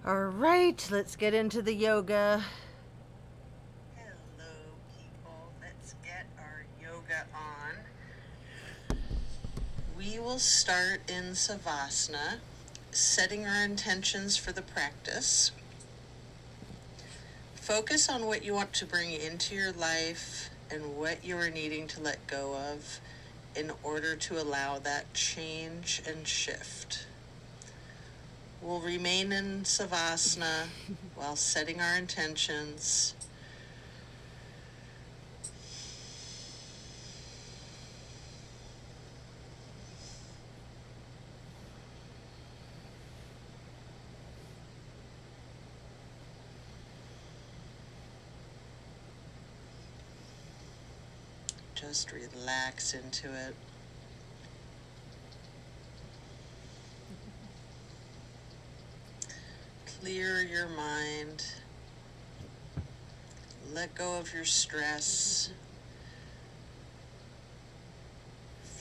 All right, let's get into the yoga. Hello, people. Let's get our yoga on. We will start in Savasana, setting our intentions for the practice. Focus on what you want to bring into your life and what you are needing to let go of in order to allow that change and shift. We'll remain in Savasana while setting our intentions. Just relax into it. Clear your mind. Let go of your stress.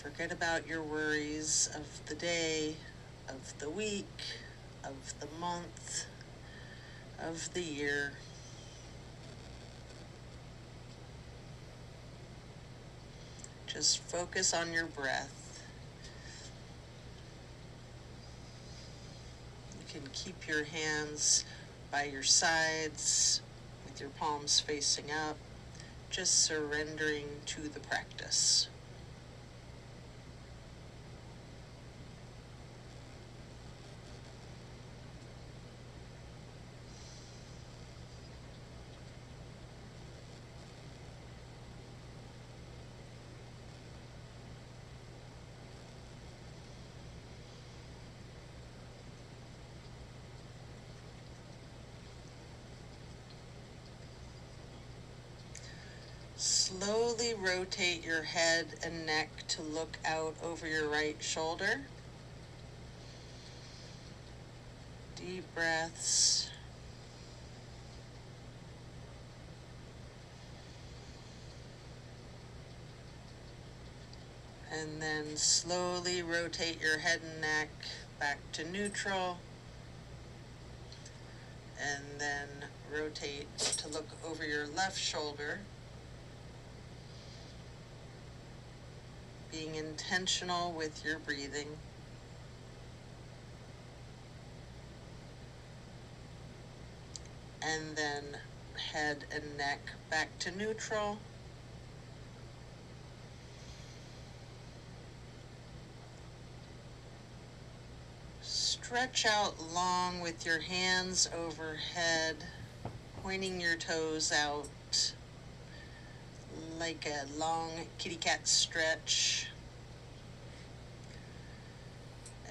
Forget about your worries of the day, of the week, of the month, of the year. Just focus on your breath. You can keep your hands by your sides with your palms facing up, just surrendering to the practice. Slowly rotate your head and neck to look out over your right shoulder. Deep breaths. And then slowly rotate your head and neck back to neutral. And then rotate to look over your left shoulder. Being intentional with your breathing. And then head and neck back to neutral. Stretch out long with your hands overhead, pointing your toes out like a long kitty cat stretch.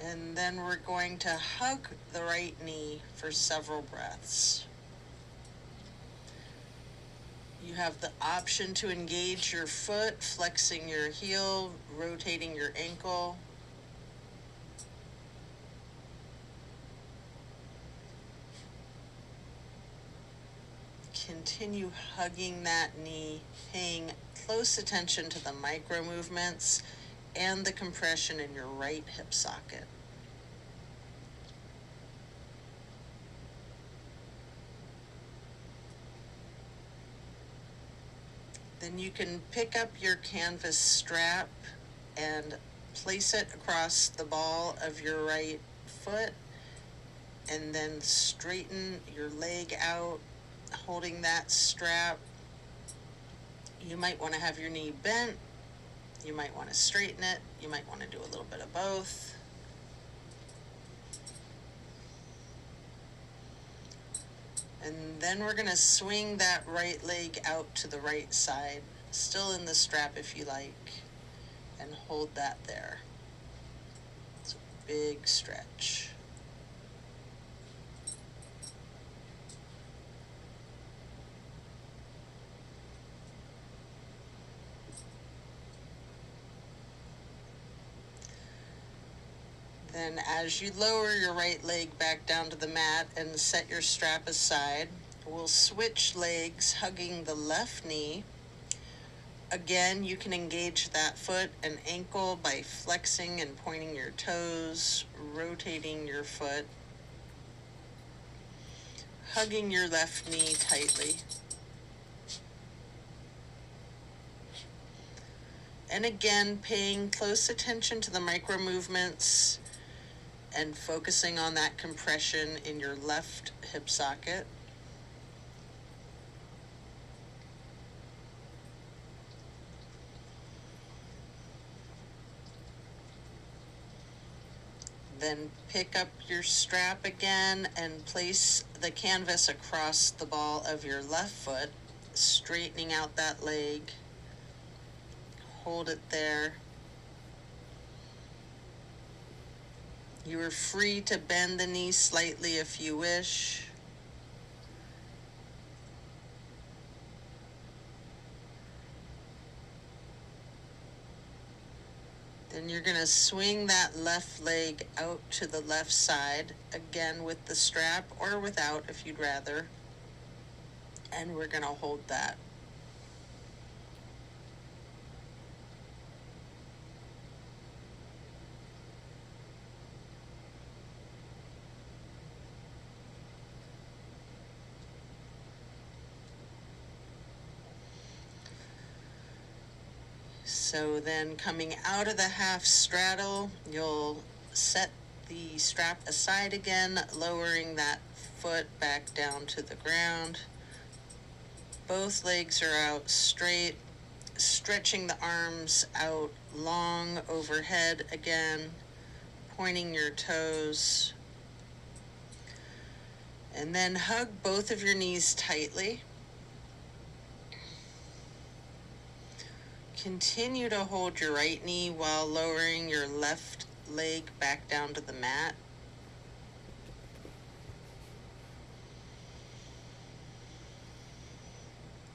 And then we're going to hug the right knee for several breaths. You have the option to engage your foot, flexing your heel, rotating your ankle. Continue hugging that knee, paying close attention to the micro movements and the compression in your right hip socket. Then you can pick up your canvas strap and place it across the ball of your right foot, and then straighten your leg out, holding that strap. You might want to have your knee bent. You might want to straighten it. You might want to do a little bit of both. And then we're going to swing that right leg out to the right side, still in the strap if you like, and hold that there. It's a big stretch. Then as you lower your right leg back down to the mat and set your strap aside, we'll switch legs, hugging the left knee. Again, you can engage that foot and ankle by flexing and pointing your toes, rotating your foot. hugging your left knee tightly. And again, paying close attention to the micro movements and focusing on that compression in your left hip socket. Then pick up your strap again and place the canvas across the ball of your left foot, straightening out that leg. Hold it there. You are free to bend the knee slightly if you wish. Then you're going to swing that left leg out to the left side, again with the strap or without if you'd rather. And we're going to hold that. So then coming out of the half straddle, you'll set the strap aside again, lowering that foot back down to the ground. Both legs are out straight, stretching the arms out long overhead again, pointing your toes. And then hug both of your knees tightly. Continue to hold your right knee while lowering your left leg back down to the mat.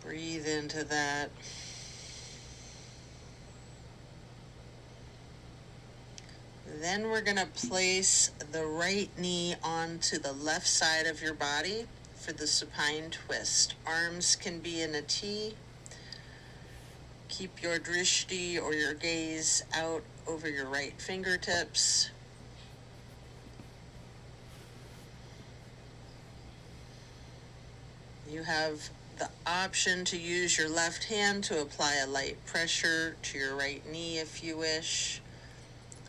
Breathe into that. Then we're going to place the right knee onto the left side of your body for the supine twist. Arms can be in a T. Keep your drishti or your gaze out over your right fingertips. You have the option to use your left hand to apply a light pressure to your right knee if you wish.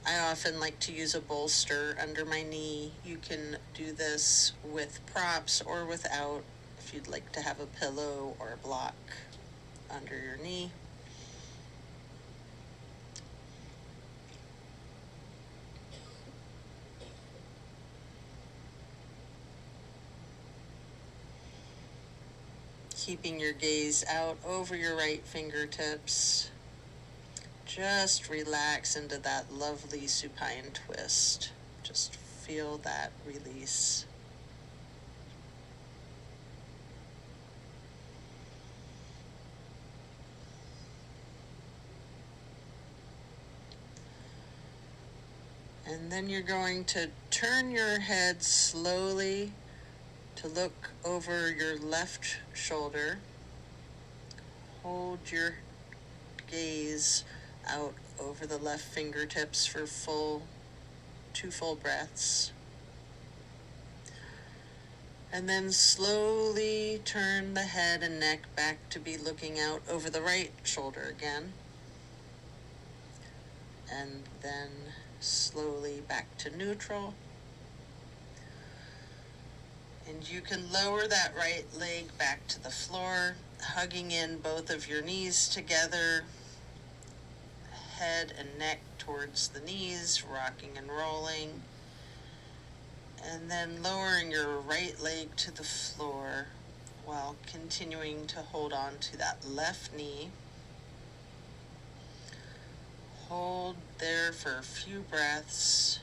I often like to use a bolster under my knee. You can do this with props or without if you'd like to have a pillow or a block under your knee. Keeping your gaze out over your right fingertips. Just relax into that lovely supine twist. Just feel that release. And then you're going to turn your head slowly to look over your left shoulder. Hold your gaze out over the left fingertips for two full breaths. And then slowly turn the head and neck back to be looking out over the right shoulder again. And then slowly back to neutral. And you can lower that right leg back to the floor, hugging in both of your knees together, head and neck towards the knees, rocking and rolling. And then lowering your right leg to the floor while continuing to hold on to that left knee. Hold there for a few breaths.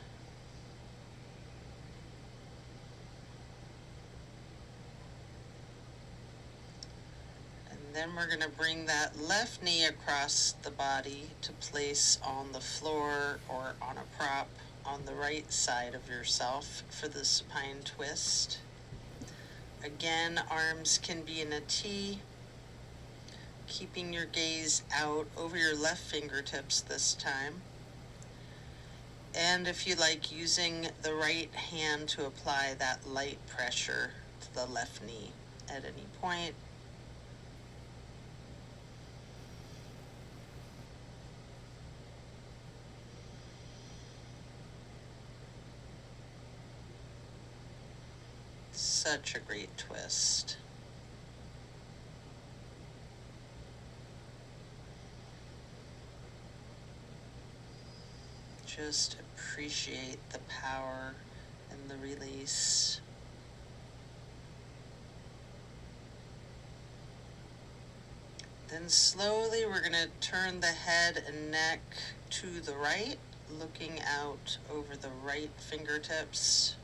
Then we're going to bring that left knee across the body to place on the floor or on a prop on the right side of yourself for the supine twist. Again, arms can be in a T, keeping your gaze out over your left fingertips this time. And if you like, using the right hand to apply that light pressure the left knee at any point. Such a great twist. Just appreciate the power and the release. Then slowly we're going to turn the head and neck to the right, looking out over the right fingertips.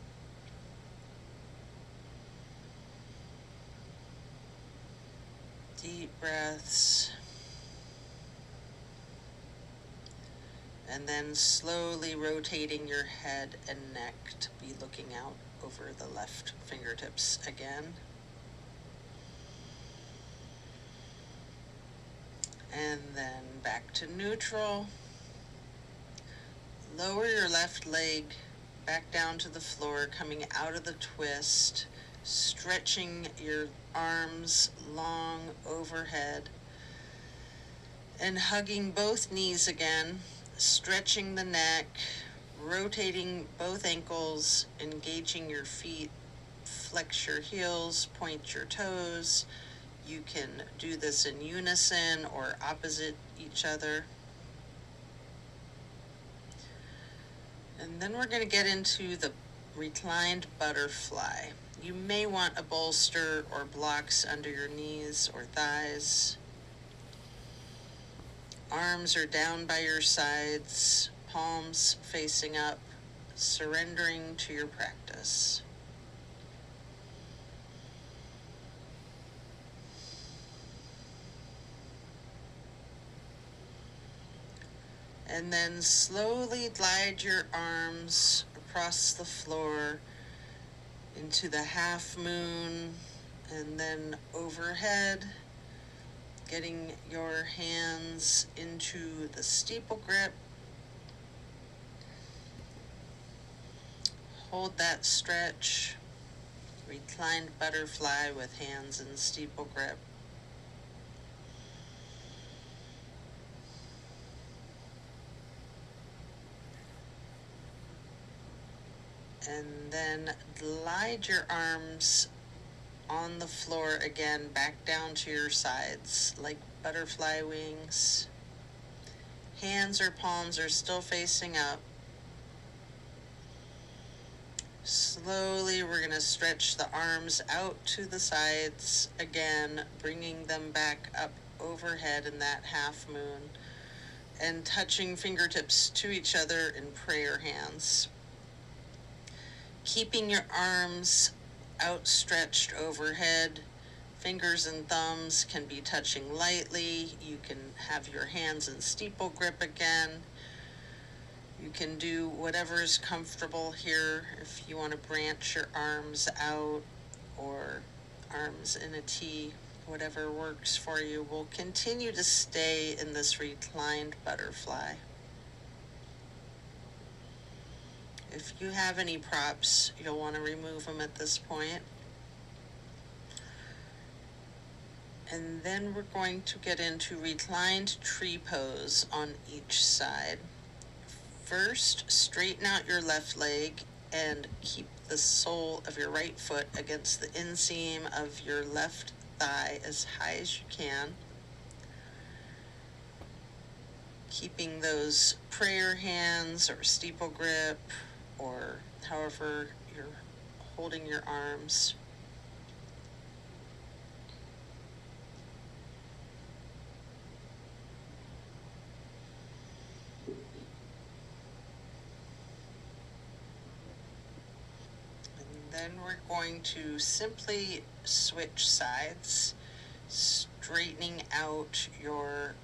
Deep breaths. And then slowly rotating your head and neck to be looking out over the left fingertips again. And then back to neutral. Lower your left leg back down to the floor, coming out of the twist, stretching your arms long overhead, and hugging both knees again, stretching the neck, rotating both ankles, engaging your feet, flex your heels, point your toes. You can do this in unison or opposite each other. And then we're going to get into the reclined butterfly. You may want a bolster or blocks under your knees or thighs. Arms are down by your sides, palms facing up, surrendering to your practice. And then slowly glide your arms across the floor into the half moon, and then overhead, getting your hands into the steeple grip. Hold that stretch, reclined butterfly with hands in steeple grip. And then glide your arms on the floor again, back down to your sides like butterfly wings. Hands or palms are still facing up. Slowly we're going to stretch the arms out to the sides again, bringing them back up overhead in that half moon, and touching fingertips to each other in prayer hands. Keeping your arms outstretched overhead, fingers and thumbs can be touching lightly. You can have your hands in steeple grip again. You can do whatever is comfortable here. If you want to branch your arms out or arms in a T, whatever works for you. We'll continue to stay in this reclined butterfly. If you have any props, you'll want to remove them at this point. And then we're going to get into reclined tree pose on each side. First, straighten out your left leg and keep the sole of your right foot against the inseam of your left thigh as high as you can. Keeping those prayer hands or steeple grip, or however you're holding your arms. And then we're going to simply switch sides, straightening out your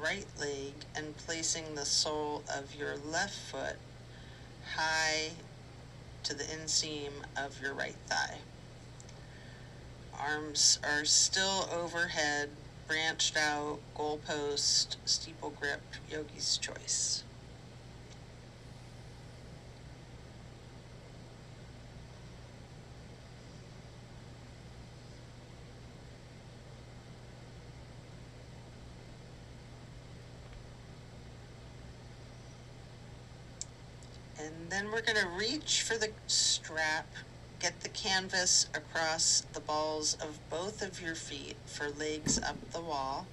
right leg and placing the sole of your left foot high to the inseam of your right thigh. Arms are still overhead, branched out, goalpost, steeple grip, yogi's choice. And then we're gonna reach for the strap, get the canvas across the balls of both of your feet for legs up the wall.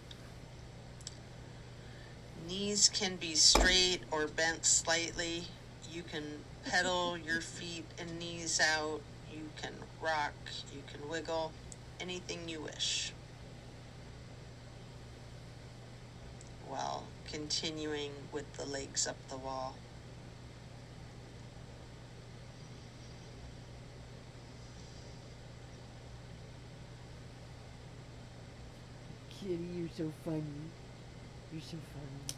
Knees can be straight or bent slightly. You can pedal your feet and knees out. You can rock, you can wiggle, anything you wish. While continuing with the legs up the wall. Kitty, you're so funny. You're so funny.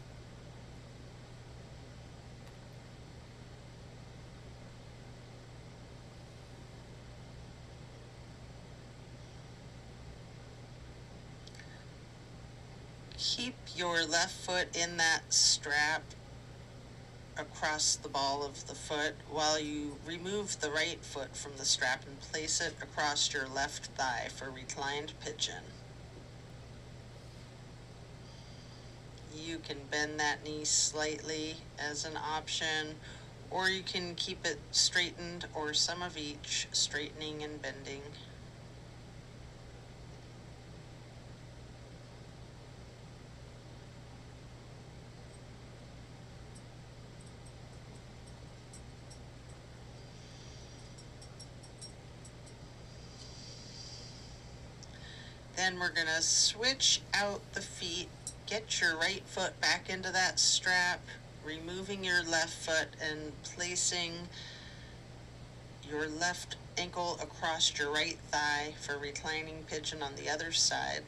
Keep your left foot in that strap across the ball of the foot while you remove the right foot from the strap and place it across your left thigh for reclined pigeon. You can bend that knee slightly as an option, or you can keep it straightened, or some of each, straightening and bending. Then we're gonna switch out the feet, get your right foot back into that strap, removing your left foot and placing your left ankle across your right thigh for reclining pigeon on the other side.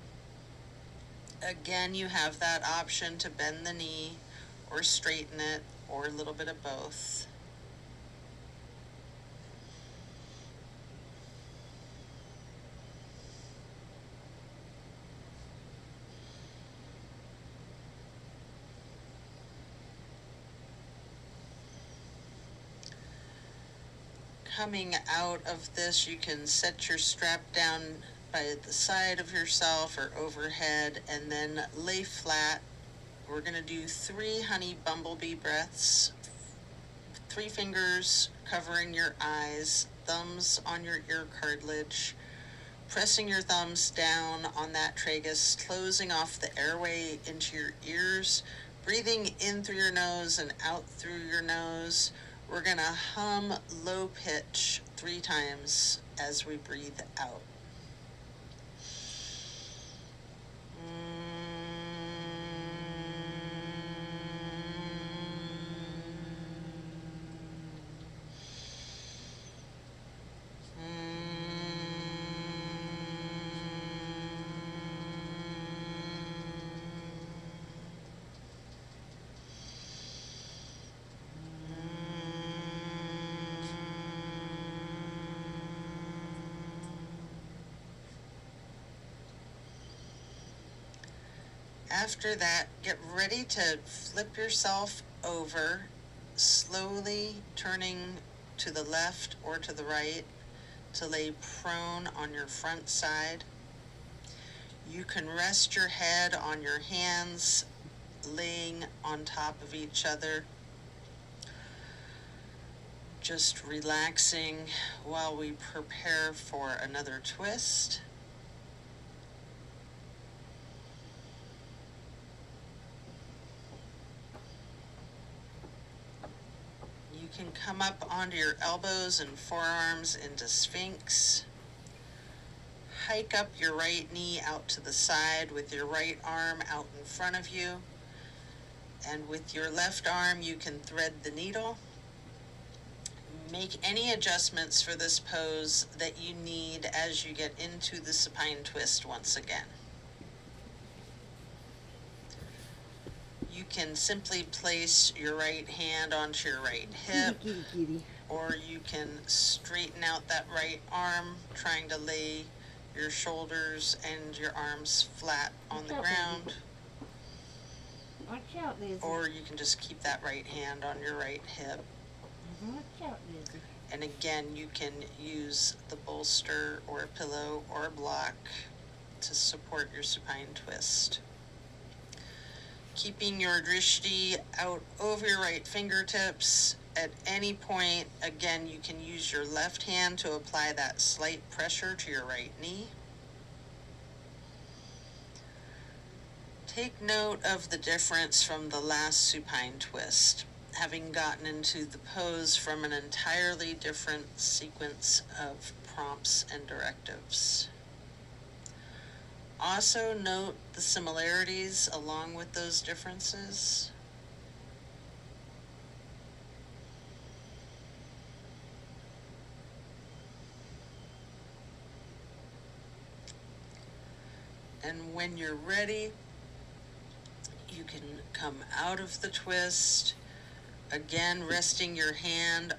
Again, you have that option to bend the knee or straighten it, or a little bit of both. Coming out of this, you can set your strap down by the side of yourself or overhead and then lay flat. We're going to do 3 honey bumblebee breaths. 3 fingers covering your eyes, thumbs on your ear cartilage, pressing your thumbs down on that tragus, closing off the airway into your ears, breathing in through your nose and out through your nose. We're going to hum low pitch 3 times as we breathe out. After that, get ready to flip yourself over, slowly turning to the left or to the right to lay prone on your front side. You can rest your head on your hands, laying on top of each other, just relaxing while we prepare for another twist. You can come up onto your elbows and forearms into Sphinx. Hike up your right knee out to the side with your right arm out in front of you. And with your left arm, you can thread the needle. Make any adjustments for this pose that you need as you get into the supine twist once again. You can simply place your right hand onto your right hip, or you can straighten out that right arm, trying to lay your shoulders and your arms flat on the ground. Watch out, Lizzie. Or you can just keep that right hand on your right hip. Watch out, Lizzie. And again, you can use the bolster or a pillow or a block to support your supine twist. Keeping your drishti out over your right fingertips, At any point, again, you can use your left hand to apply that slight pressure to your right knee. Take note of the difference from the last supine twist, having gotten into the pose from an entirely different sequence of prompts and directives. Also note the similarities along with those differences. And when you're ready, you can come out of the twist, again resting your head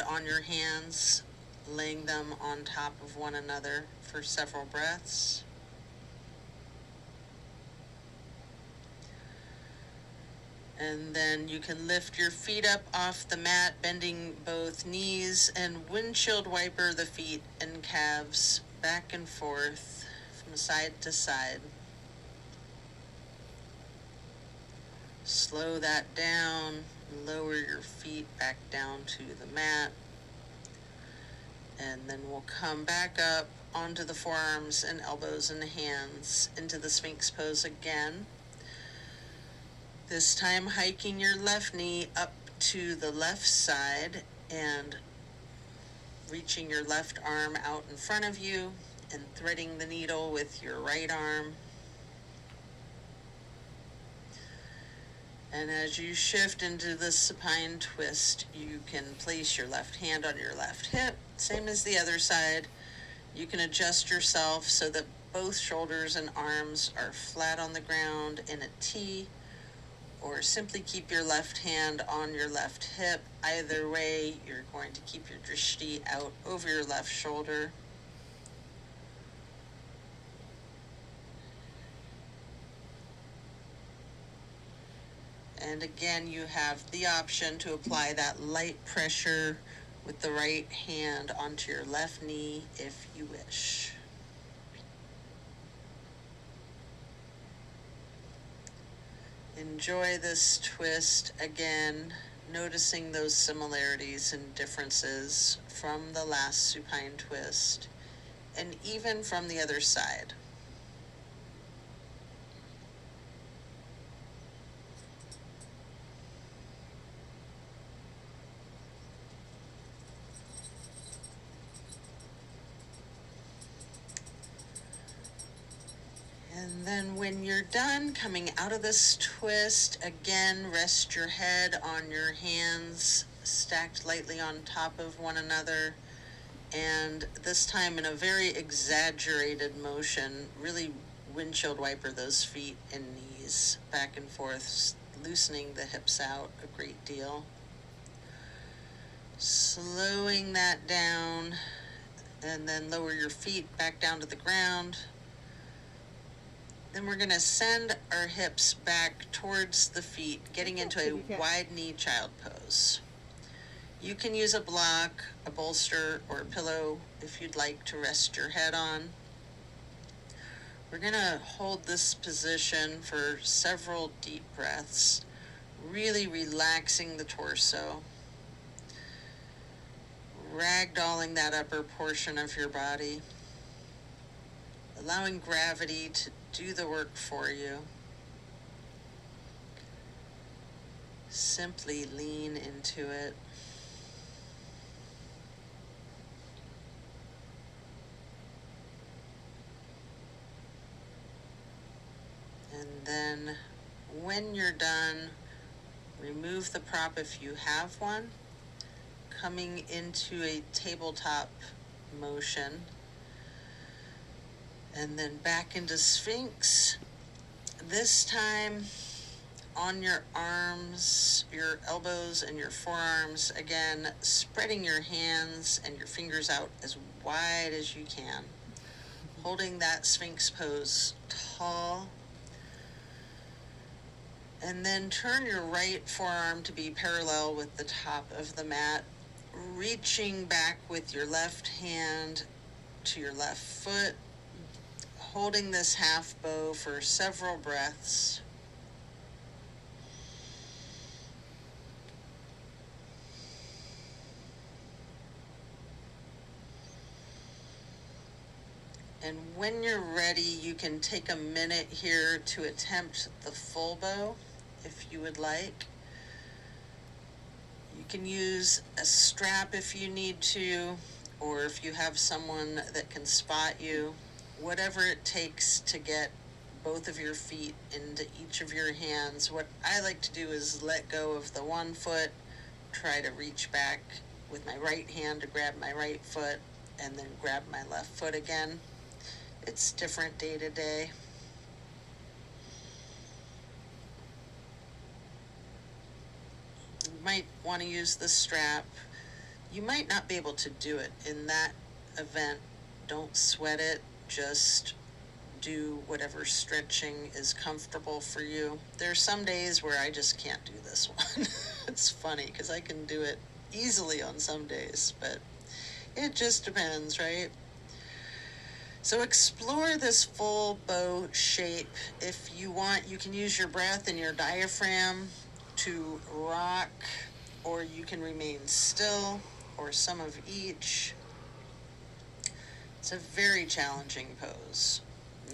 on your hands, laying them on top of one another for several breaths. And then you can lift your feet up off the mat, bending both knees, and windshield wiper the feet and calves back and forth from side to side. Slow that down, lower your feet back down to the mat, and then we'll come back up onto the forearms and elbows and hands into the Sphinx pose again. This time hiking your left knee up to the left side and reaching your left arm out in front of you and threading the needle with your right arm. And as you shift into the supine twist, you can place your left hand on your left hip, same as the other side. You can adjust yourself so that both shoulders and arms are flat on the ground in a T, or simply keep your left hand on your left hip. Either way, you're going to keep your drishti out over your left shoulder. And again, you have the option to apply that light pressure with the right hand onto your left knee if you wish. Enjoy this twist again, noticing those similarities and differences from the last supine twist, and even from the other side. And then when you're done coming out of this twist, again, rest your head on your hands, stacked lightly on top of one another, and this time in a very exaggerated motion, really windshield wiper those feet and knees back and forth, loosening the hips out a great deal. Slowing that down, and then lower your feet back down to the ground. Then we're going to send our hips back towards the feet, getting into a wide knee child pose. You can use a block, a bolster, or a pillow if you'd like to rest your head on. We're going to hold this position for several deep breaths, really relaxing the torso, ragdolling that upper portion of your body, allowing gravity to do the work for you. Simply lean into it. And then when you're done, remove the prop if you have one, coming into a tabletop motion. And then back into Sphinx. This time on your arms, your elbows, and your forearms. Again, spreading your hands and your fingers out as wide as you can. Holding that Sphinx pose tall. And then turn your right forearm to be parallel with the top of the mat. Reaching back with your left hand to your left foot. Holding this half bow for several breaths. And when you're ready, you can take a minute here to attempt the full bow if you would like. You can use a strap if you need to, or if you have someone that can spot you, whatever it takes to get both of your feet into each of your hands. What I like to do is let go of the one foot, try to reach back with my right hand to grab my right foot, and then grab my left foot again. It's different day to day. You might want to use the strap. You might not be able to do it in that event. Don't sweat it. Just do whatever stretching is comfortable for you. There are some days where I just can't do this one. It's funny because I can do it easily on some days, but it just depends, right? So explore this full bow shape. If you want, you can use your breath and your diaphragm to rock, or you can remain still, or some of each. It's a very challenging pose.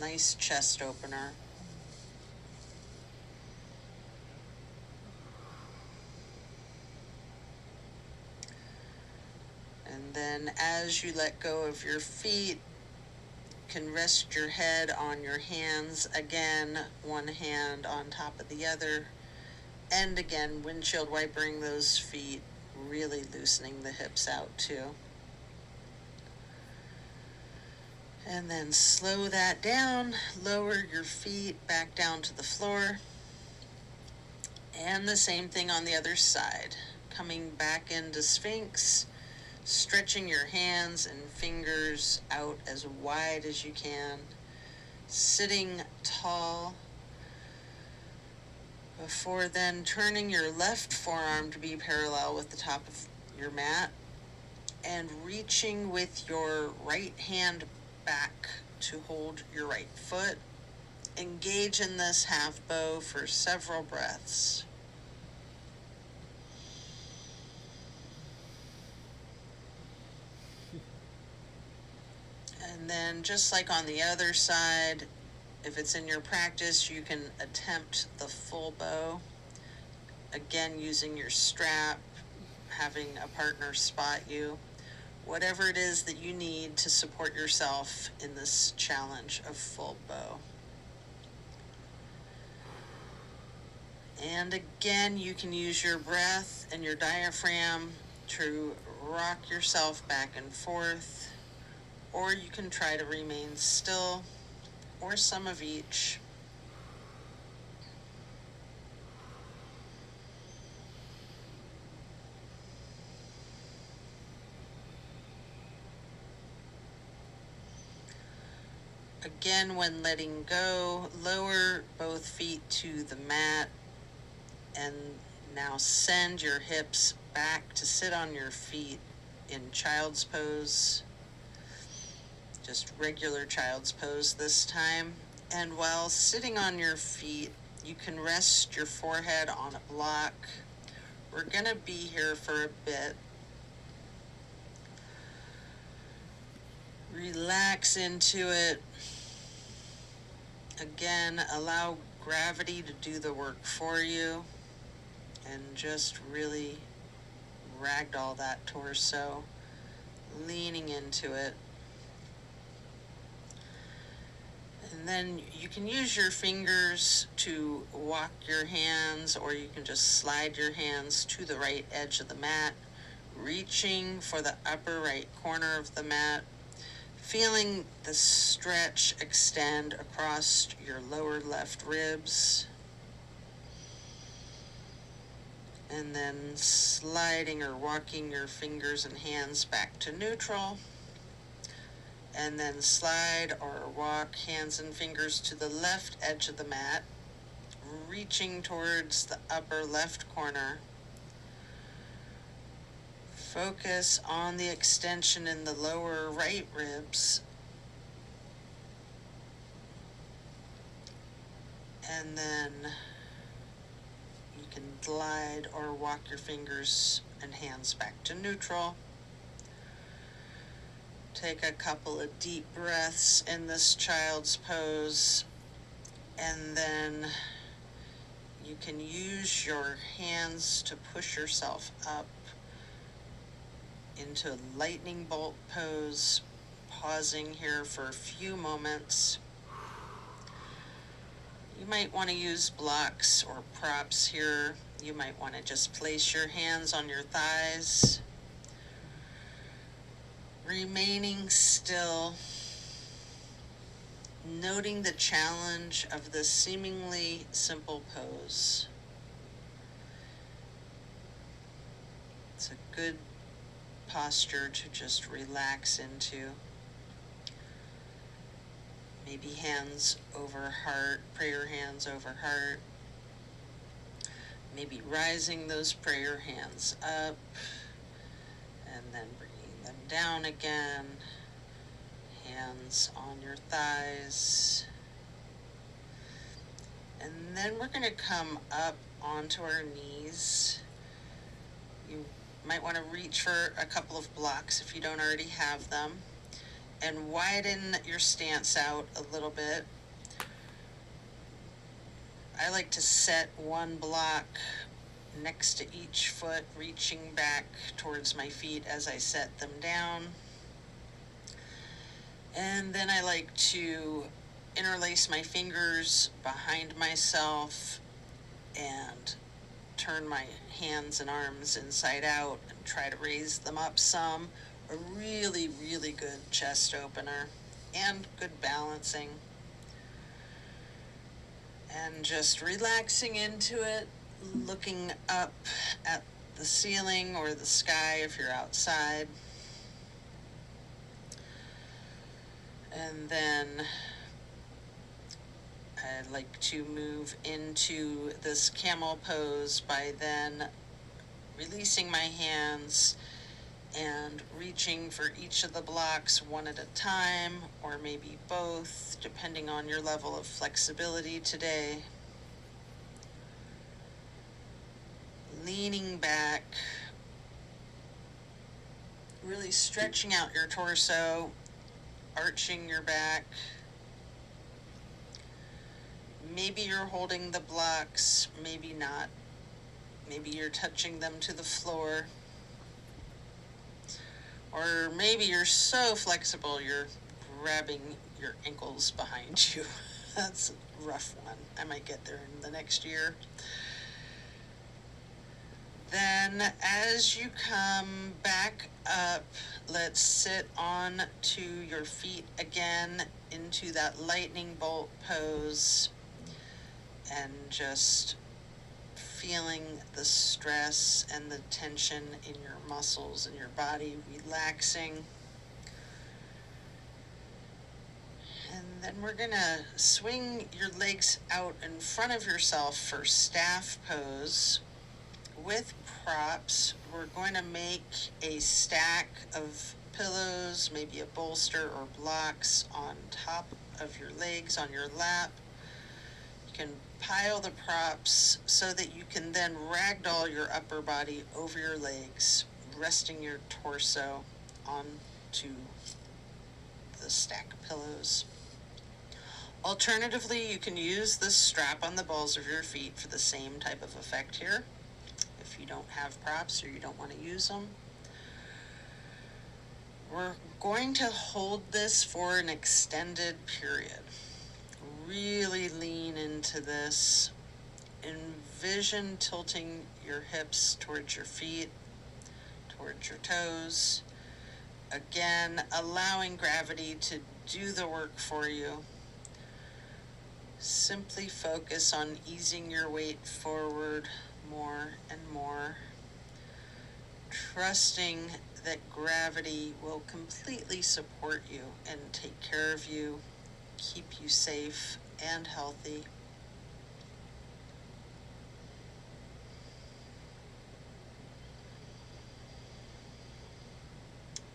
Nice chest opener. And then as you let go of your feet, can rest your head on your hands again, one hand on top of the other, and again windshield wipering those feet, really loosening the hips out too. And then slow that down, lower your feet back down to the floor, and the same thing on the other side. Coming back into Sphinx, stretching your hands and fingers out as wide as you can, sitting tall, before then turning your left forearm to be parallel with the top of your mat and reaching with your right hand back to hold your right foot. Engage in this half bow for several breaths. And then just like on the other side, if it's in your practice, you can attempt the full bow. Again, using your strap, having a partner spot you, whatever it is that you need to support yourself in this challenge of full bow. And again, you can use your breath and your diaphragm to rock yourself back and forth, or you can try to remain still, or some of each. Again, when letting go, lower both feet to the mat, and now send your hips back to sit on your feet in child's pose. Just regular child's pose this time. And while sitting on your feet, you can rest your forehead on a block. We're going to be here for a bit. Relax into it. Again, allow gravity to do the work for you, and just really ragdoll that torso, leaning into it. And then you can use your fingers to walk your hands, or you can just slide your hands to the right edge of the mat, reaching for the upper right corner of the mat, feeling the stretch extend across your lower left ribs, and then sliding or walking your fingers and hands back to neutral, and then slide or walk hands and fingers to the left edge of the mat, reaching towards the upper left corner. Focus on the extension in the lower right ribs, and then you can glide or walk your fingers and hands back to neutral. Take a couple of deep breaths in this child's pose, and then you can use your hands to push yourself up into a lightning bolt pose, pausing here for a few moments. You might want to use blocks or props here. You might want to just place your hands on your thighs, remaining still, noting the challenge of this seemingly simple pose. It's a good posture to just relax into. Maybe hands over heart, prayer hands over heart. Maybe rising those prayer hands up and then bringing them down again. Hands on your thighs. And then we're going to come up onto our knees. You might want to reach for a couple of blocks if you don't already have them, and widen your stance out a little bit. I like to set one block next to each foot, reaching back towards my feet as I set them down. And then I like to interlace my fingers behind myself and turn my hands and arms inside out and try to raise them up some. A really, really good chest opener and good balancing. And just relaxing into it, looking up at the ceiling or the sky if you're outside. And then I like to move into this camel pose by then releasing my hands and reaching for each of the blocks one at a time, or maybe both, depending on your level of flexibility today. Leaning back, really stretching out your torso, arching your back. Maybe you're holding the blocks, maybe not. Maybe you're touching them to the floor. Or maybe you're so flexible you're grabbing your ankles behind you. That's a rough one. I might get there in the next year. Then as you come back up, let's sit on to your feet again into that lightning bolt pose and just feeling the stress and the tension in your muscles and your body relaxing. And then we're gonna swing your legs out in front of yourself for staff pose. With props, we're going to make a stack of pillows, maybe a bolster or blocks on top of your legs on your lap. You can pile the props so that you can then ragdoll your upper body over your legs, resting your torso onto the stack of pillows. Alternatively, you can use this strap on the balls of your feet for the same type of effect here, if you don't have props or you don't want to use them. We're going to hold this for an extended period. Really lean into this. Envision tilting your hips towards your feet, towards your toes. Again, allowing gravity to do the work for you. Simply focus on easing your weight forward more and more, trusting that gravity will completely support you and take care of you, keep you safe and healthy.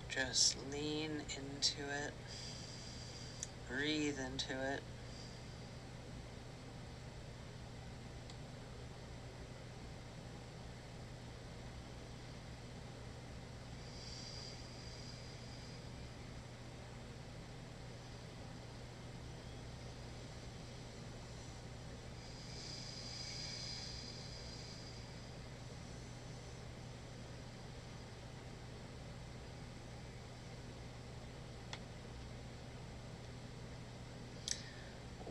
Just lean into it, breathe into it.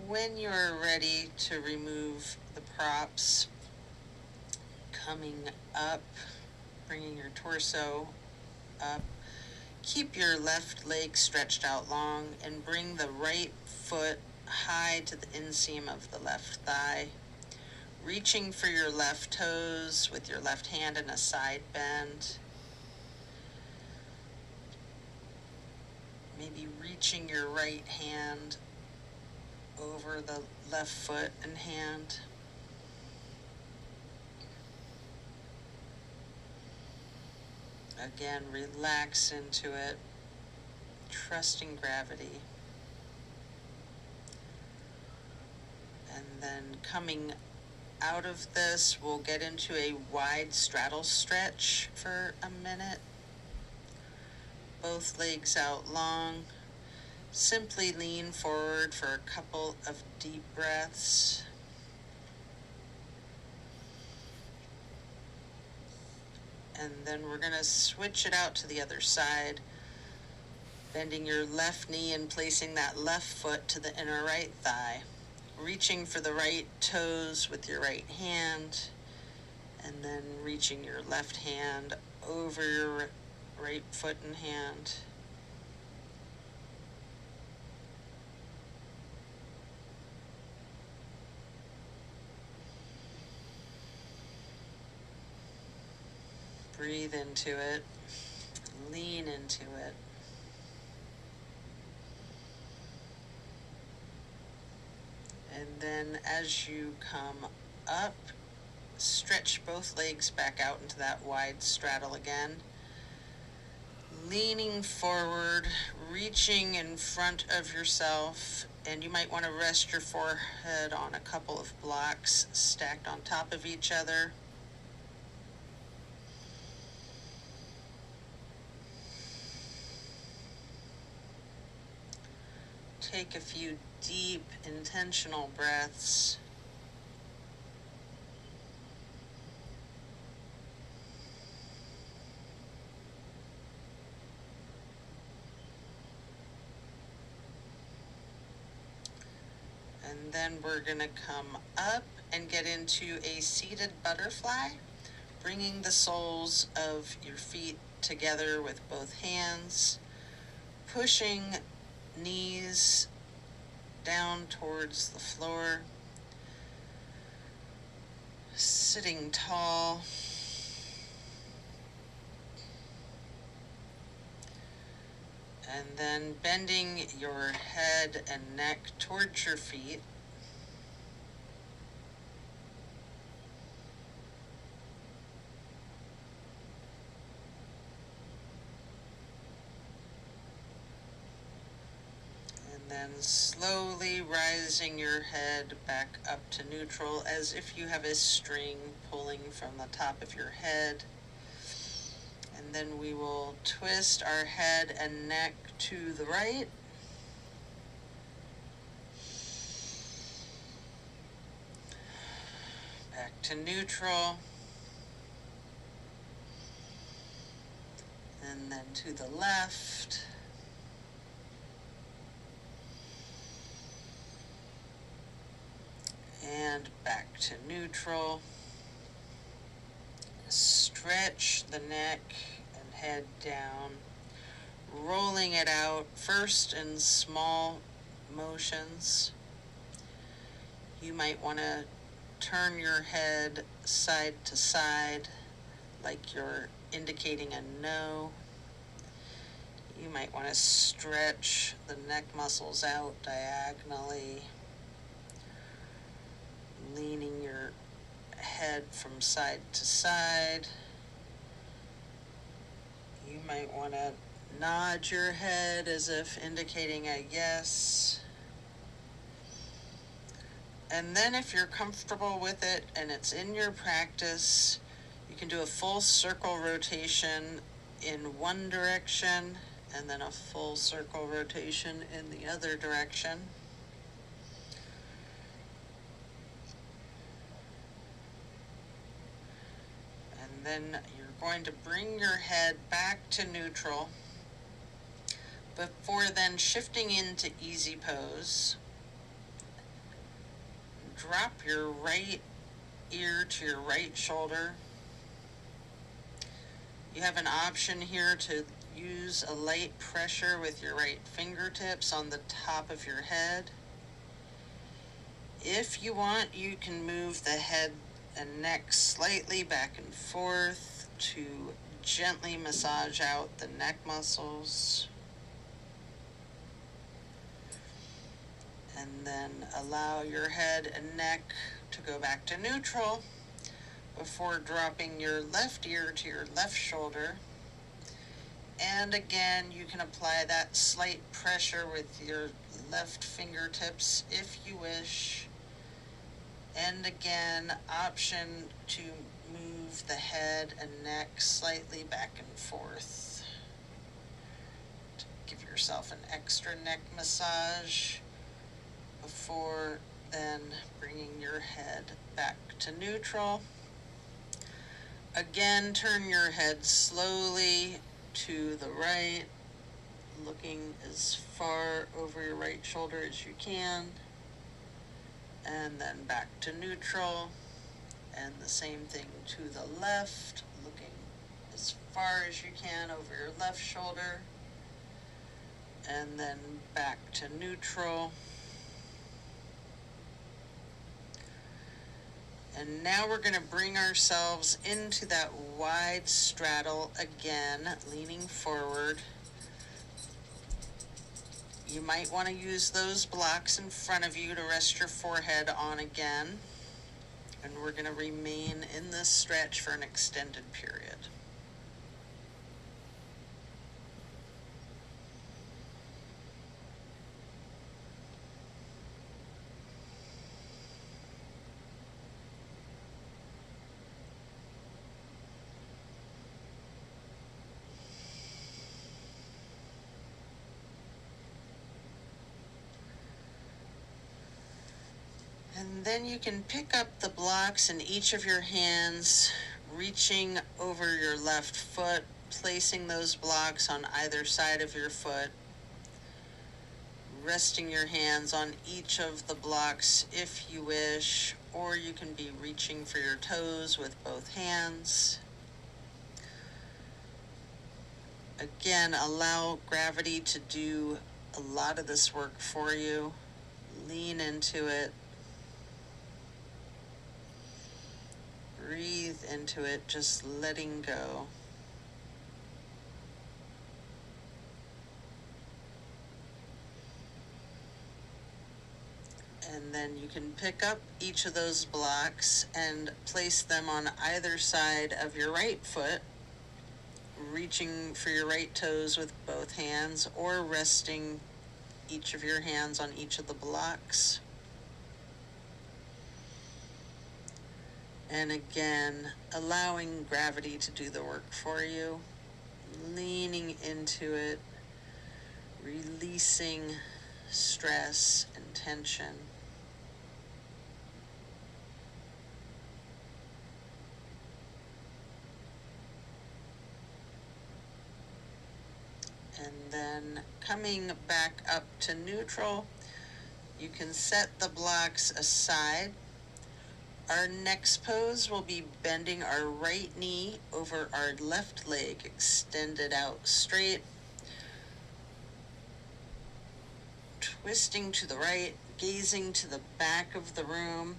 when you're ready to remove the props, coming up, bringing your torso up, keep your left leg stretched out long and bring the right foot high to the inseam of the left thigh, reaching for your left toes with your left hand in a side bend. Maybe reaching your right hand over the left foot and hand. Again, relax into it, trusting gravity. And then coming out of this, we'll get into a wide straddle stretch for a minute. Both legs out long. Simply lean forward for a couple of deep breaths. And then we're going to switch it out to the other side, bending your left knee and placing that left foot to the inner right thigh, reaching for the right toes with your right hand, and then reaching your left hand over your right foot and hand. Breathe into it, lean into it. And then as you come up, stretch both legs back out into that wide straddle again. Leaning forward, reaching in front of yourself, and you might want to rest your forehead on a couple of blocks stacked on top of each other. Take a few deep, intentional breaths. And then we're going to come up and get into a seated butterfly, bringing the soles of your feet together with both hands, pushing knees down towards the floor, sitting tall, and then bending your head and neck towards your feet. And then slowly rising your head back up to neutral as if you have a string pulling from the top of your head. And then we will twist our head and neck to the right. Back to neutral. And then to the left. And back to neutral. Stretch the neck and head down, rolling it out first in small motions. You might want to turn your head side to side like you're indicating a no. You might want to stretch the neck muscles out diagonally, leaning your head from side to side. You might want to nod your head as if indicating a yes. And then if you're comfortable with it and it's in your practice, you can do a full circle rotation in one direction and then a full circle rotation in the other direction. And then you're going to bring your head back to neutral before then shifting into easy pose. drop your right ear to your right shoulder. You have an option here to use a light pressure with your right fingertips on the top of your head. If you want, you can move the head and neck slightly back and forth to gently massage out the neck muscles. And then allow your head and neck to go back to neutral before dropping your left ear to your left shoulder. And again, you can apply that slight pressure with your left fingertips if you wish. And again, option to move the head and neck slightly back and forth to give yourself an extra neck massage before then bringing your head back to neutral. Again, turn your head slowly to the right, looking as far over your right shoulder as you can, and then back to neutral, and the same thing to the left, looking as far as you can over your left shoulder, and then back to neutral. And now we're going to bring ourselves into that wide straddle again, leaning forward. You might want to use those blocks in front of you to rest your forehead on again. And we're going to remain in this stretch for an extended period. And then you can pick up the blocks in each of your hands, reaching over your left foot, placing those blocks on either side of your foot, resting your hands on each of the blocks if you wish, or you can be reaching for your toes with both hands. Again, allow gravity to do a lot of this work for you. Lean into it. Breathe into it, just letting go. And then you can pick up each of those blocks and place them on either side of your right foot, reaching for your right toes with both hands, or resting each of your hands on each of the blocks. And again, allowing gravity to do the work for you, leaning into it, releasing stress and tension. And then coming back up to neutral, you can set the blocks aside. Our next pose will be bending our right knee over our left leg, extended out straight, twisting to the right, gazing to the back of the room.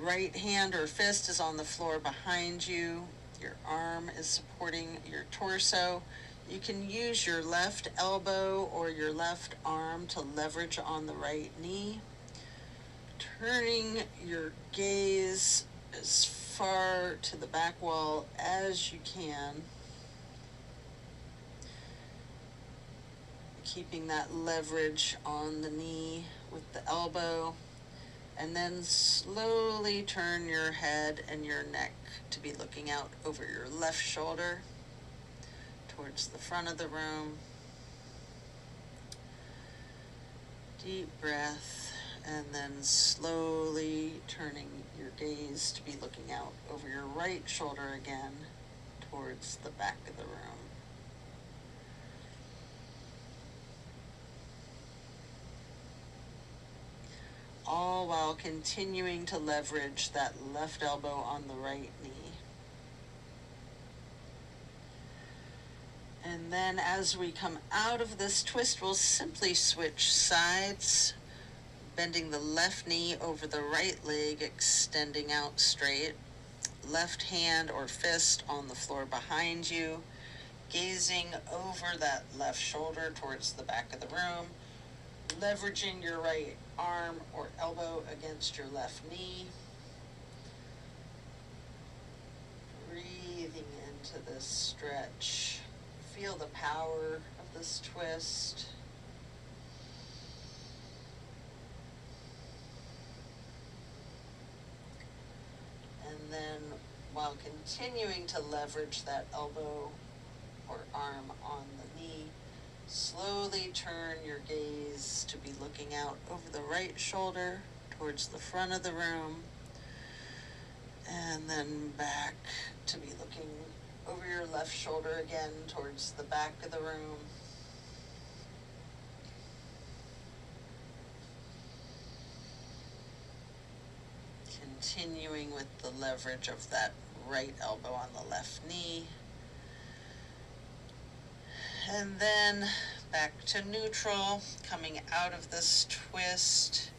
Right hand or fist is on the floor behind you. Your arm is supporting your torso. You can use your left elbow or your left arm to leverage on the right knee. Turning your gaze as far to the back wall as you can. Keeping that leverage on the knee with the elbow. And then slowly turn your head and your neck to be looking out over your left shoulder towards the front of the room. Deep breath, and then slowly turning your gaze to be looking out over your right shoulder again towards the back of the room. all while continuing to leverage that left elbow on the right knee. And then as we come out of this twist, we'll simply switch sides, bending the left knee over the right leg, extending out straight. Left hand or fist on the floor behind you, gazing over that left shoulder towards the back of the room, leveraging your right arm or elbow against your left knee. Breathing into this stretch. Feel the power of this twist. And then while continuing to leverage that elbow or arm on the knee, slowly turn your gaze to be looking out over the right shoulder towards the front of the room, and then back to be looking over your left shoulder again towards the back of the room. Continuing with the leverage of that right elbow on the left knee. And then back to neutral, coming out of this twist.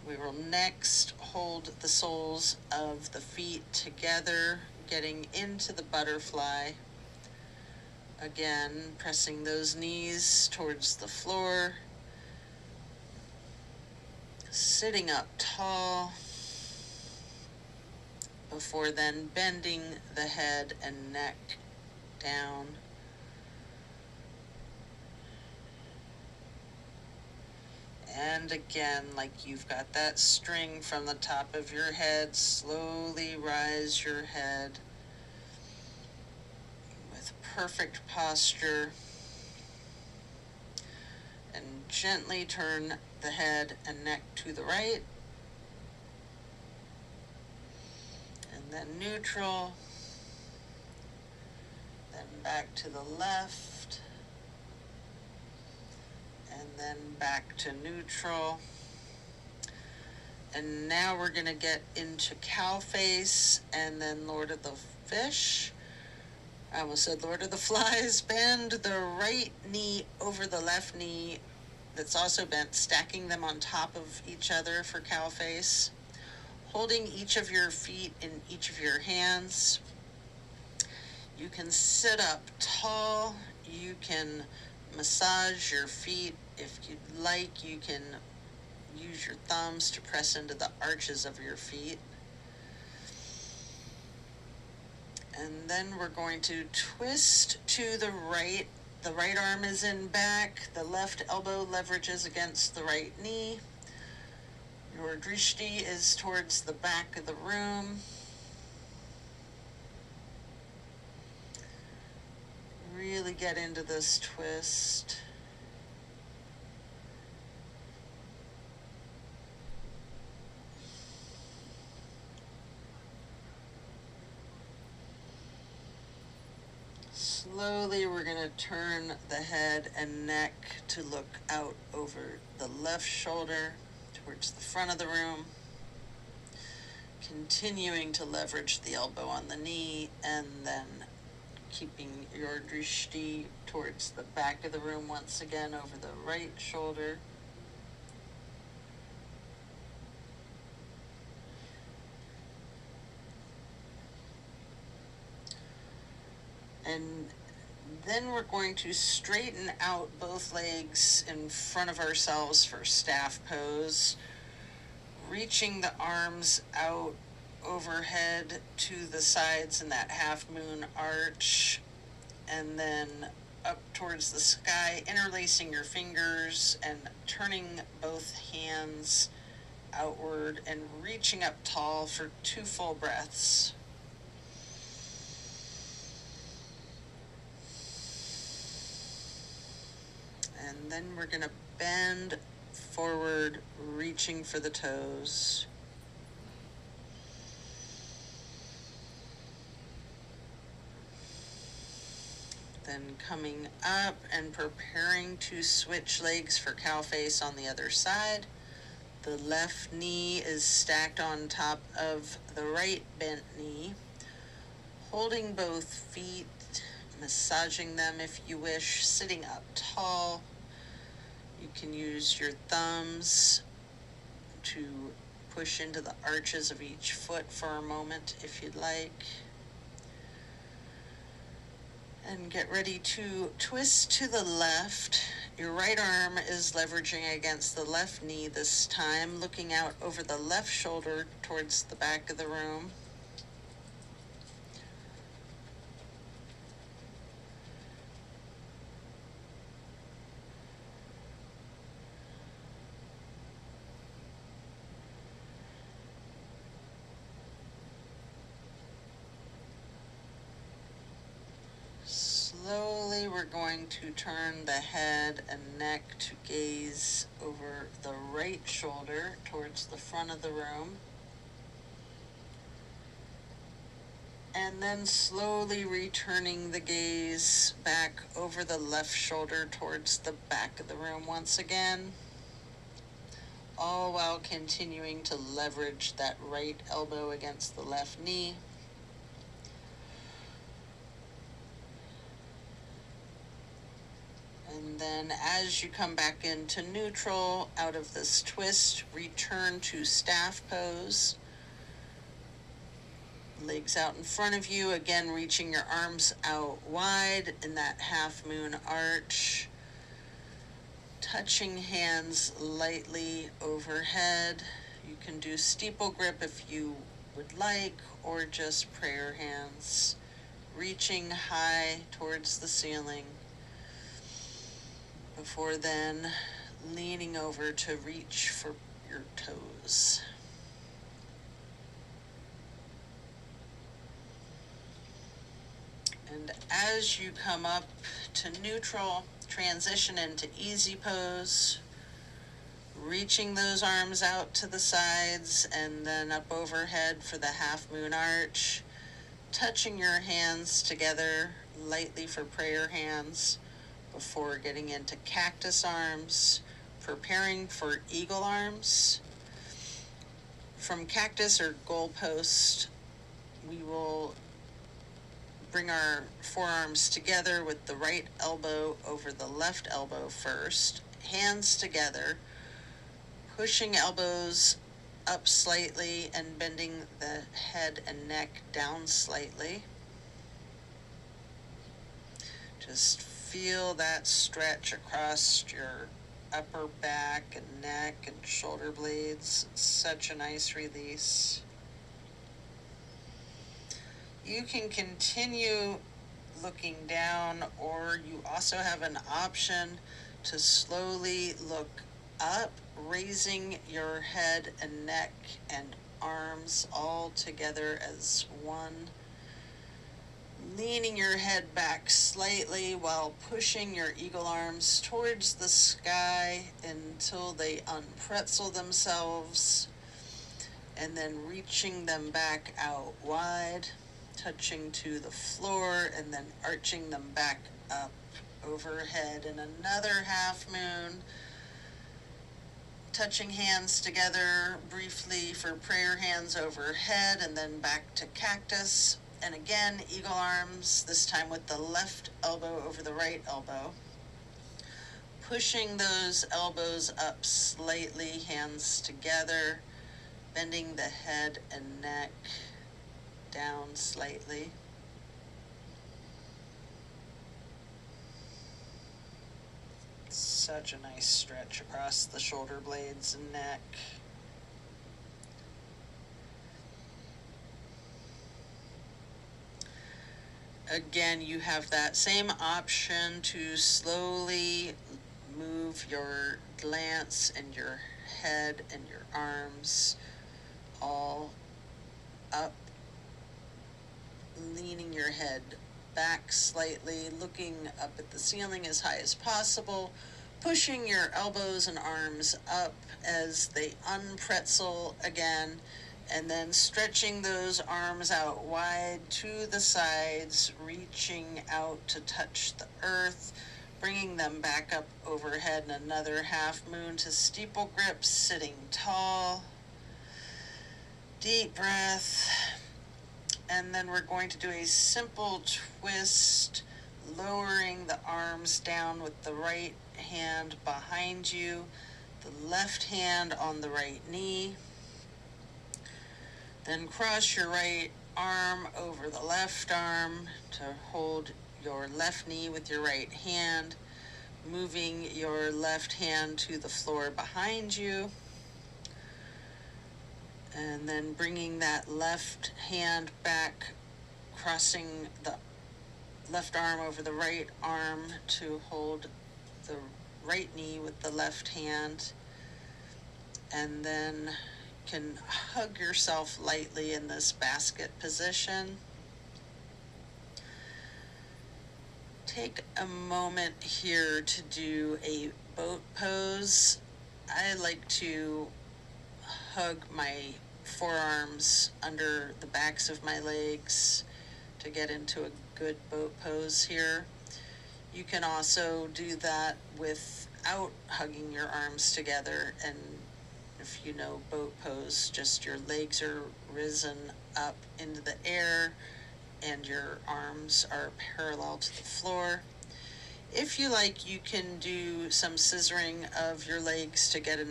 We will next hold the soles of the feet together, getting into the butterfly. Again, pressing those knees towards the floor. Sitting up tall, before then bending the head and neck down. And again, like you've got that string from the top of your head, slowly rise your head with perfect posture, and gently turn the head and neck to the right, and then neutral, then back to the left, and then back to neutral. And now we're going to get into cow face and then Lord of the Fish. I almost said Lord of the Flies. Bend the right knee over the left knee that's also bent, stacking them on top of each other for cow face. Holding each of your feet in each of your hands. You can sit up tall. You can massage your feet. If you'd like, you can use your thumbs to press into the arches of your feet. And then we're going to twist to the right. The right arm is in back. The left elbow leverages against the right knee. Your drishti is towards the back of the room. Really get into this twist. Slowly, we're going to turn the head and neck to look out over the left shoulder towards the front of the room. Continuing to leverage the elbow on the knee, and then keeping your drishti towards the back of the room once again over the right shoulder. And then we're going to straighten out both legs in front of ourselves for staff pose, reaching the arms out overhead to the sides in that half moon arch, and then up towards the sky, interlacing your fingers and turning both hands outward and reaching up tall for 2 full breaths. And then we're going to bend forward, reaching for the toes. Then coming up and preparing to switch legs for cow face on the other side. The left knee is stacked on top of the right bent knee, holding both feet, massaging them if you wish, sitting up tall. You can use your thumbs to push into the arches of each foot for a moment if you'd like. And get ready to twist to the left. Your right arm is leveraging against the left knee this time, looking out over the left shoulder towards the back of the room. Slowly, we're going to turn the head and neck to gaze over the right shoulder towards the front of the room. And then slowly returning the gaze back over the left shoulder towards the back of the room once again. All while continuing to leverage that right elbow against the left knee. And then as you come back into neutral, out of this twist, return to staff pose. Legs out in front of you, again reaching your arms out wide in that half moon arch. Touching hands lightly overhead. You can do steeple grip if you would like, or just prayer hands. Reaching high towards the ceiling. Before then, leaning over to reach for your toes. And as you come up to neutral, transition into easy pose, reaching those arms out to the sides and then up overhead for the half moon arch, touching your hands together lightly for prayer hands before getting into cactus arms, preparing for eagle arms. From cactus or goalpost, we will bring our forearms together with the right elbow over the left elbow first, hands together, pushing elbows up slightly and bending the head and neck down slightly. Just feel that stretch across your upper back and neck and shoulder blades. It's such a nice release. You can continue looking down, or you also have an option to slowly look up, raising your head and neck and arms all together as one. Leaning your head back slightly while pushing your eagle arms towards the sky until they unpretzel themselves, and then reaching them back out wide, touching to the floor, and then arching them back up overhead in another half moon. Touching hands together briefly for prayer hands overhead, and then back to cactus. And again, eagle arms, this time with the left elbow over the right elbow. Pushing those elbows up slightly, hands together, bending the head and neck down slightly. Such a nice stretch across the shoulder blades and neck. Again, you have that same option to slowly move your glance and your head and your arms all up, leaning your head back slightly, looking up at the ceiling as high as possible, pushing your elbows and arms up as they unpretzel again, and then stretching those arms out wide to the sides, reaching out to touch the earth, bringing them back up overhead, and another half moon to steeple grip, sitting tall. Deep breath. And then we're going to do a simple twist, lowering the arms down with the right hand behind you, the left hand on the right knee. Then cross your right arm over the left arm to hold your left knee with your right hand, moving your left hand to the floor behind you, and then bringing that left hand back, crossing the left arm over the right arm to hold the right knee with the left hand, and then can hug yourself lightly in this basket position. Take a moment here to do a boat pose. I like to hug my forearms under the backs of my legs to get into a good boat pose here. You can also do that without hugging your arms together, and if you know boat pose, just your legs are risen up into the air and your arms are parallel to the floor. If you like, you can do some scissoring of your legs to get a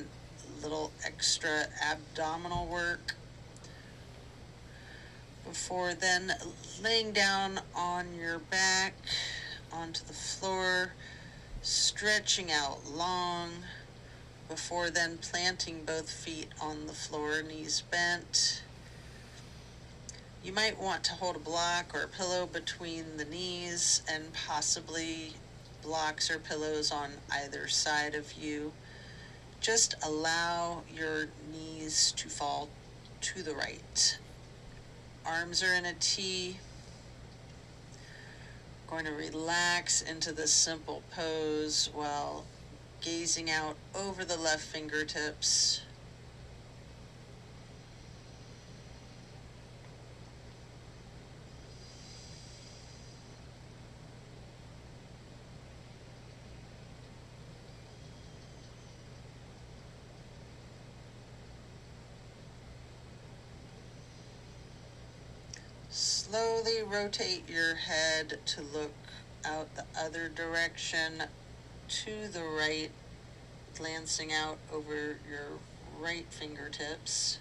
little extra abdominal work. Before then laying down on your back onto the floor, stretching out long, before then planting both feet on the floor, knees bent. You might want to hold a block or a pillow between the knees, and possibly blocks or pillows on either side of you. Just allow your knees to fall to the right. Arms are in a T. Going to relax into this simple pose while gazing out over the left fingertips. Slowly rotate your head to look out the other direction to the right, glancing out over your right fingertips.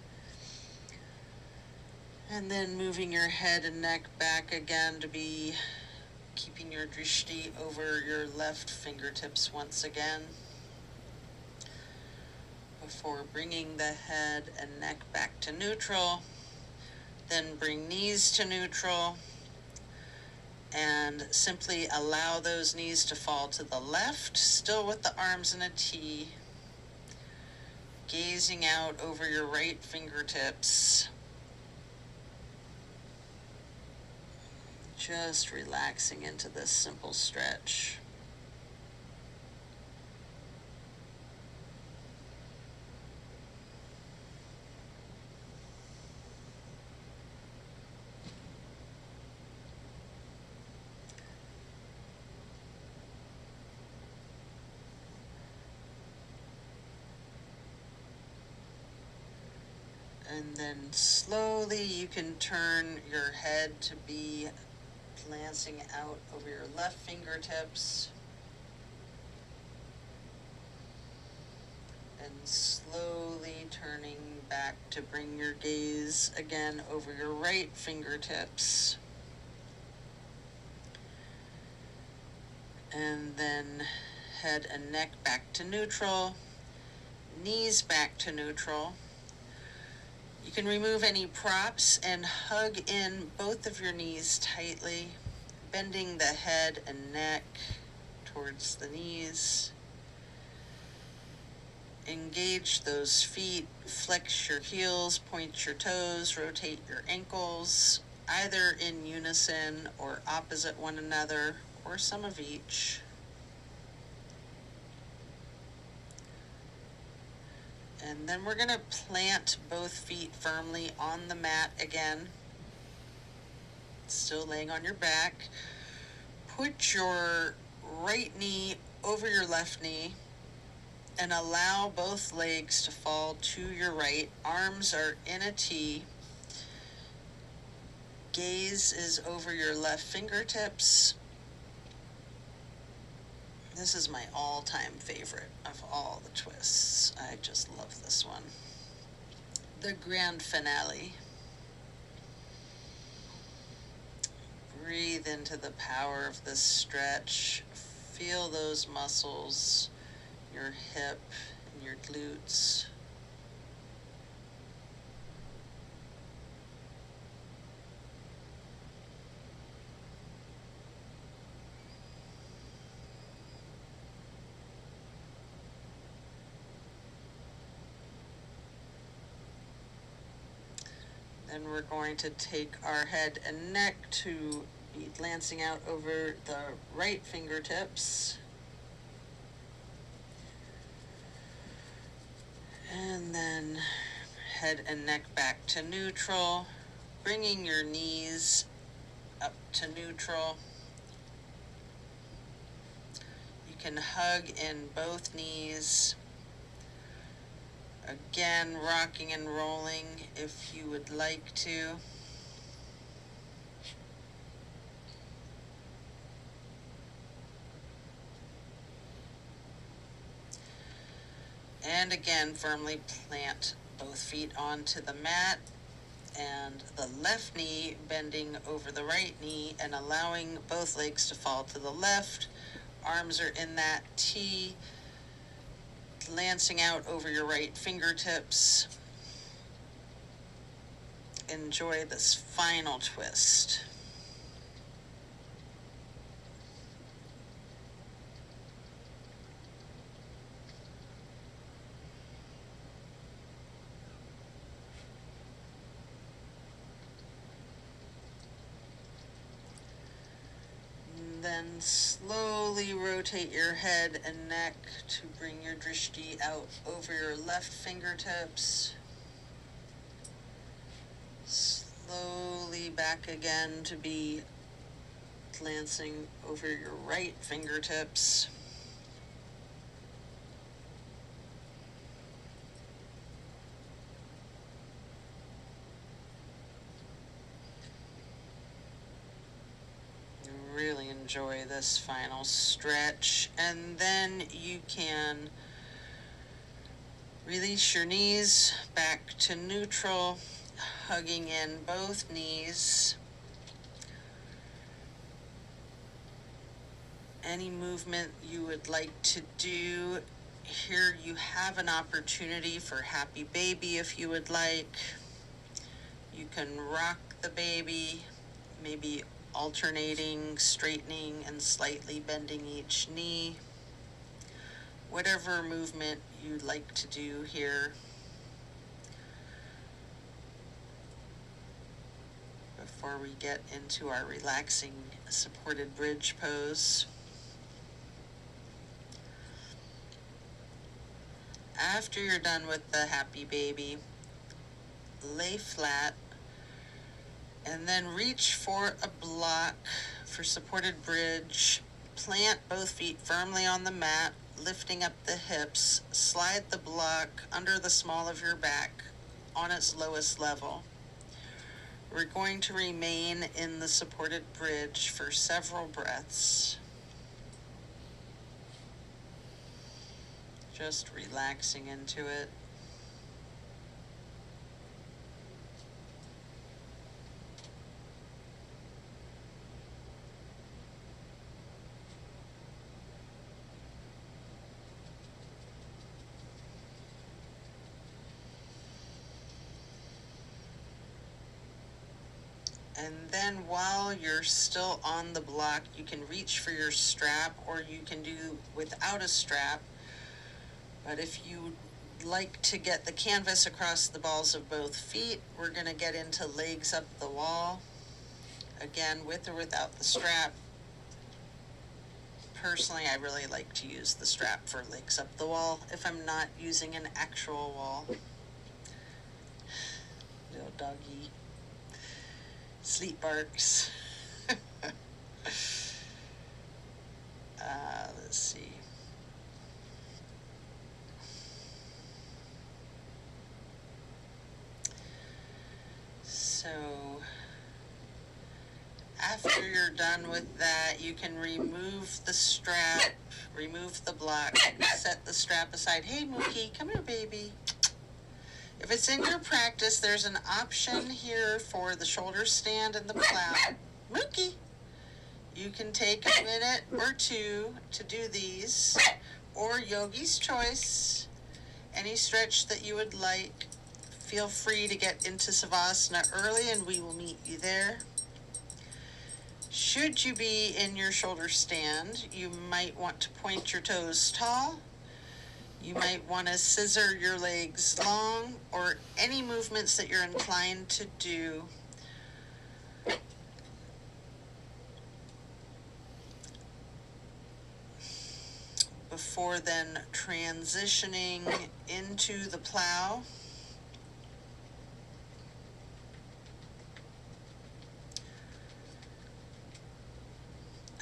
And then moving your head and neck back again to be keeping your drishti over your left fingertips once again. Before bringing the head and neck back to neutral. Then bring knees to neutral and simply allow those knees to fall to the left, still with the arms in a T, gazing out over your right fingertips, just relaxing into this simple stretch. And then slowly you can turn your head to be glancing out over your left fingertips. And slowly turning back to bring your gaze again over your right fingertips. And then head and neck back to neutral, knees back to neutral. You can remove any props and hug in both of your knees tightly, bending the head and neck towards the knees. Engage those feet, flex your heels, point your toes, rotate your ankles, either in unison or opposite one another, or some of each. And then we're going to plant both feet firmly on the mat again, still laying on your back. Put your right knee over your left knee and allow both legs to fall to your right. Arms are in a T. Gaze is over your left fingertips. This is my all-time favorite of all the twists. I just love this one. The grand finale. Breathe into the power of this stretch. Feel those muscles, your hip and your glutes. Then we're going to take our head and neck to be glancing out over the right fingertips. And then head and neck back to neutral, bringing your knees up to neutral. You can hug in both knees. Again, rocking and rolling if you would like to. And again, firmly plant both feet onto the mat and the left knee bending over the right knee and allowing both legs to fall to the left. Arms are in that T, glancing out over your right fingertips. Enjoy this final twist. Then slowly rotate your head and neck to bring your drishti out over your left fingertips. Slowly back again to be glancing over your right fingertips. Really enjoy this final stretch, and then you can release your knees back to neutral, hugging in both knees. Any movement you would like to do. Here you have an opportunity for happy baby if you would like. You can rock the baby, maybe alternating, straightening, and slightly bending each knee. Whatever movement you'd like to do here. Before we get into our relaxing supported bridge pose. After you're done with the happy baby, lay flat and then reach for a block for supported bridge. Plant both feet firmly on the mat, lifting up the hips. Slide the block under the small of your back on its lowest level. We're going to remain in the supported bridge for several breaths. Just relaxing into it. And then while you're still on the block, you can reach for your strap, or you can do without a strap. But if you like to get the canvas across the balls of both feet, we're going to get into legs up the wall. Again, with or without the strap. Personally, I really like to use the strap for legs up the wall if I'm not using an actual wall. Little doggy. Sleep barks. Let's see. So after you're done with that, you can remove the strap, remove the block, set the strap aside. Hey, Mookie, come here, baby. If it's in your practice, there's an option here for the shoulder stand and the plow. Mookie, you can take a minute or two to do these, or yogi's choice, any stretch that you would like. Feel free to get into Savasana early and we will meet you there. Should you be in your shoulder stand, you might want to point your toes tall. You might want to scissor your legs long, or any movements that you're inclined to do. Before then transitioning into the plow.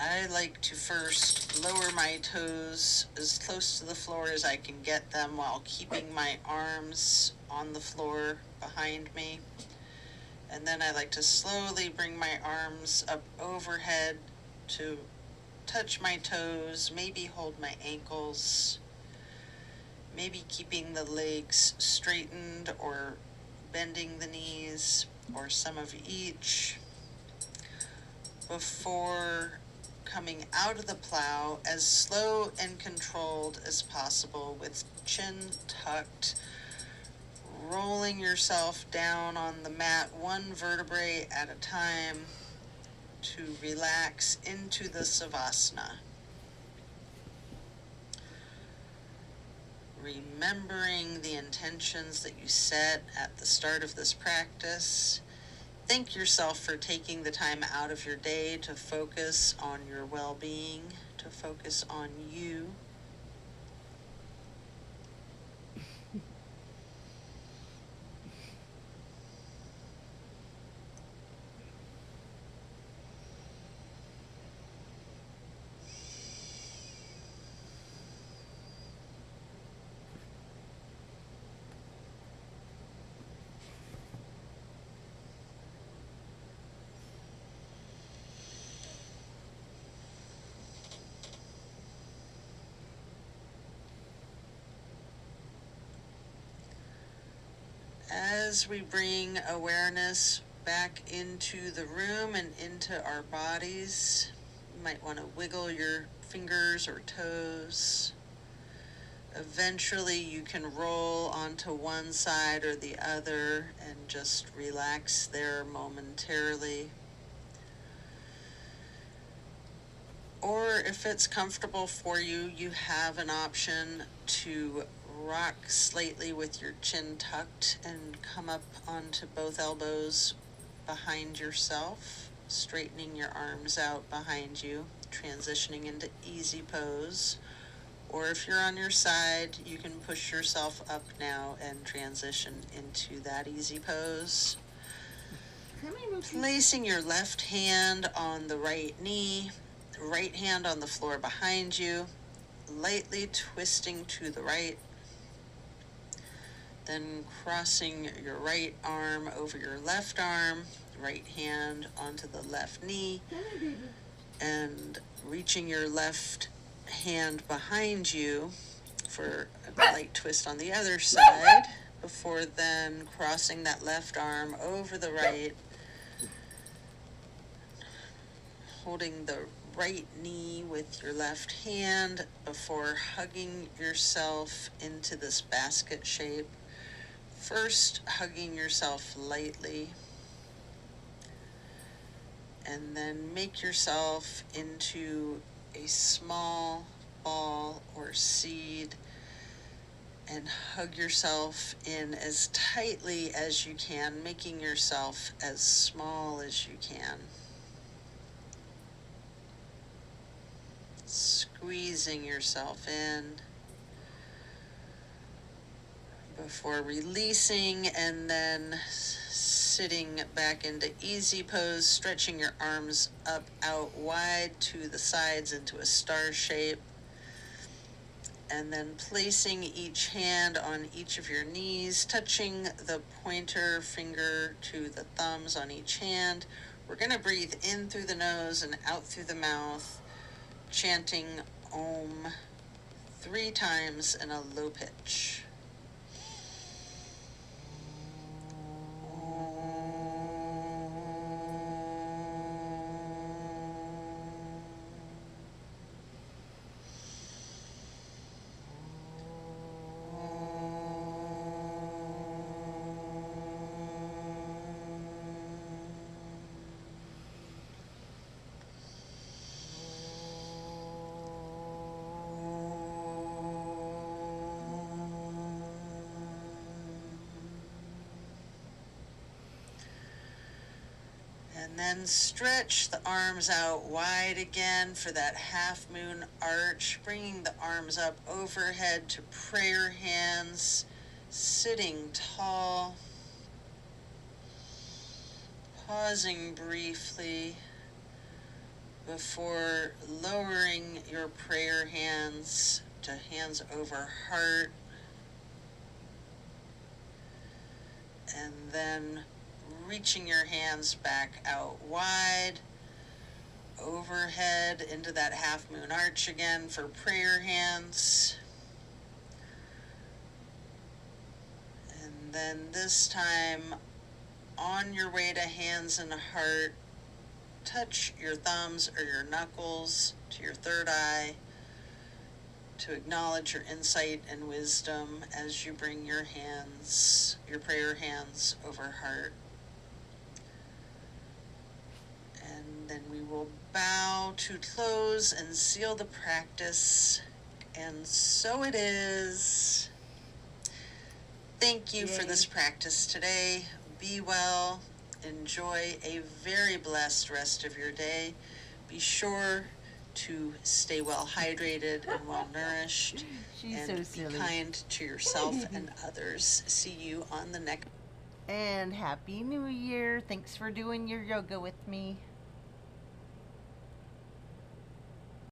I like to first lower my toes as close to the floor as I can get them while keeping my arms on the floor behind me. And then I like to slowly bring my arms up overhead to touch my toes, maybe hold my ankles, maybe keeping the legs straightened or bending the knees, or some of each, before coming out of the plow as slow and controlled as possible, with chin tucked, rolling yourself down on the mat one vertebrae at a time to relax into the Savasana. Remembering the intentions that you set at the start of this practice. Thank yourself for taking the time out of your day to focus on your well-being, to focus on you. As we bring awareness back into the room and into our bodies, you might want to wiggle your fingers or toes. Eventually you can roll onto one side or the other and just relax there momentarily. Or if it's comfortable for you, you have an option to rock slightly with your chin tucked and come up onto both elbows behind yourself, straightening your arms out behind you, transitioning into easy pose. Or if you're on your side, you can push yourself up now and transition into that easy pose. Placing your left hand on the right knee, right hand on the floor behind you, lightly twisting to the right, then crossing your right arm over your left arm, right hand onto the left knee, and reaching your left hand behind you for a light twist on the other side, before then crossing that left arm over the right, holding the right knee with your left hand before hugging yourself into this basket shape. First, hugging yourself lightly, and then make yourself into a small ball or seed and hug yourself in as tightly as you can, making yourself as small as you can. Squeezing yourself in before releasing, and then sitting back into easy pose, stretching your arms up, out, wide to the sides into a star shape. And then placing each hand on each of your knees, touching the pointer finger to the thumbs on each hand. We're going to breathe in through the nose and out through the mouth, chanting Om 3 times in a low pitch. And then stretch the arms out wide again for that half moon arch, bringing the arms up overhead to prayer hands, sitting tall, pausing briefly before lowering your prayer hands to hands over heart, and then reaching your hands back out wide, overhead into that half moon arch again for prayer hands. And then this time, on your way to hands and heart, touch your thumbs or your knuckles to your third eye to acknowledge your insight and wisdom as you bring your hands, your prayer hands over heart. And then we will bow to close and seal the practice. And so it is. Thank you for this practice today. Be well. Enjoy a very blessed rest of your day. Be sure to stay well hydrated and well nourished. She's and so silly. Be kind to yourself and others. See you on the next. And Happy New Year. Thanks for doing your yoga with me.